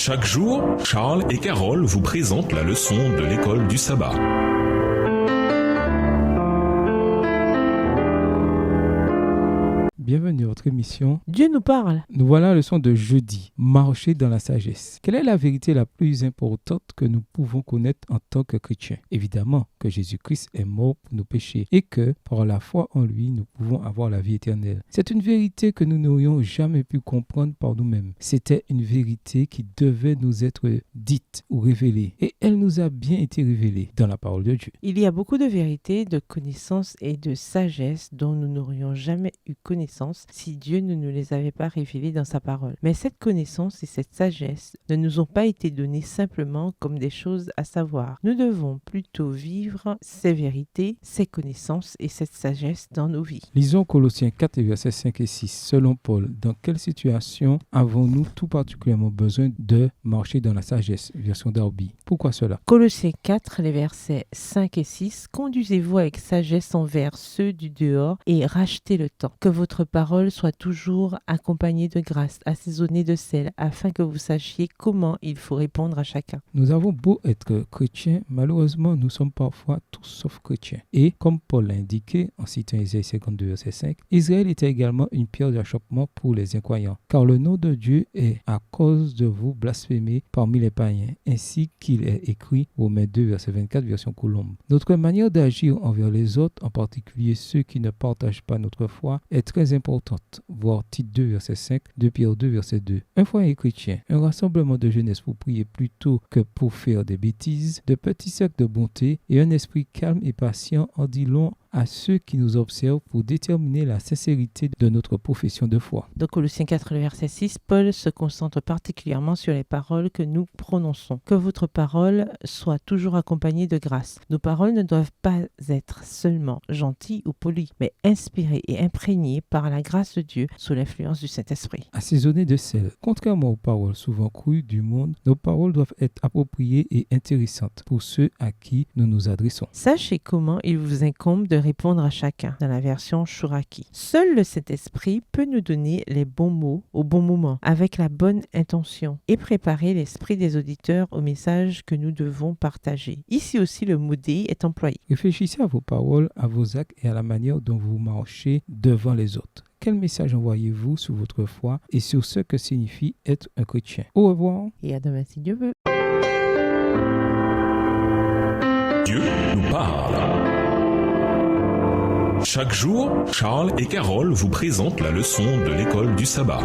Chaque jour, Charles et Carole vous présentent la leçon de l'école du sabbat. Bienvenue à votre émission. Dieu nous parle. Nous voilà à la leçon de jeudi, marcher dans la sagesse. Quelle est la vérité la plus importante que nous pouvons connaître en tant que chrétiens? Évidemment que Jésus-Christ est mort pour nos péchés et que par la foi en lui, nous pouvons avoir la vie éternelle. C'est une vérité que nous n'aurions jamais pu comprendre par nous-mêmes. C'était une vérité qui devait nous être dite ou révélée et elle nous a bien été révélée dans la parole de Dieu. Il y a beaucoup de vérités, de connaissances et de sagesse dont nous n'aurions jamais eu connaissance si Dieu ne nous les avait pas révélées dans sa parole. Mais cette connaissance et cette sagesse ne nous ont pas été données simplement comme des choses à savoir. Nous devons plutôt vivre ces vérités, ces connaissances et cette sagesse dans nos vies. Lisons Colossiens 4, versets 5 et 6. Selon Paul, dans quelle situation avons-nous tout particulièrement besoin de marcher dans la sagesse? Version Darby. Pourquoi cela? Colossiens 4, les versets 5 et 6. Conduisez-vous avec sagesse envers ceux du dehors et rachetez le temps. Que votre parole soit toujours accompagnée de grâce, assaisonnée de sel, afin que vous sachiez comment il faut répondre à chacun. Nous avons beau être chrétiens, malheureusement, nous sommes parfois tous sauf chrétiens. Et comme Paul l'a indiqué en citant Isaïe 52, verset 5, Israël était également une pierre d'achoppement pour les incroyants, car le nom de Dieu est à cause de vous blasphémé parmi les païens, ainsi qu'il est écrit Romains 2, verset 24, version Colombe. Notre manière d'agir envers les autres, en particulier ceux qui ne partagent pas notre foi, est très importante, voir Tite 2, verset 5, 2 Pierre 2, verset 2. Un foyer chrétien, un rassemblement de jeunesse pour prier plutôt que pour faire des bêtises, de petits cercles de bonté et un esprit calme et patient en dit long à ceux qui nous observent pour déterminer la sincérité de notre profession de foi. Dans Colossiens 4, le verset 6, Paul se concentre particulièrement sur les paroles que nous prononçons. Que votre parole soit toujours accompagnée de grâce. Nos paroles ne doivent pas être seulement gentilles ou polies, mais inspirées et imprégnées par la grâce de Dieu sous l'influence du Saint-Esprit. Assaisonnées de sel. Contrairement aux paroles souvent crues du monde, nos paroles doivent être appropriées et intéressantes pour ceux à qui nous nous adressons. Sachez comment il vous incombe de répondre à chacun, dans la version Chouraki. Seul le Saint-Esprit peut nous donner les bons mots au bon moment, avec la bonne intention, et préparer l'esprit des auditeurs au message que nous devons partager. Ici aussi, le mot D est employé. Réfléchissez à vos paroles, à vos actes et à la manière dont vous marchez devant les autres. Quel message envoyez-vous sur votre foi et sur ce que signifie être un chrétien? Au revoir. Et à demain si Dieu veut. Dieu nous parle. Chaque jour, Charles et Carole vous présentent la leçon de l'école du sabbat.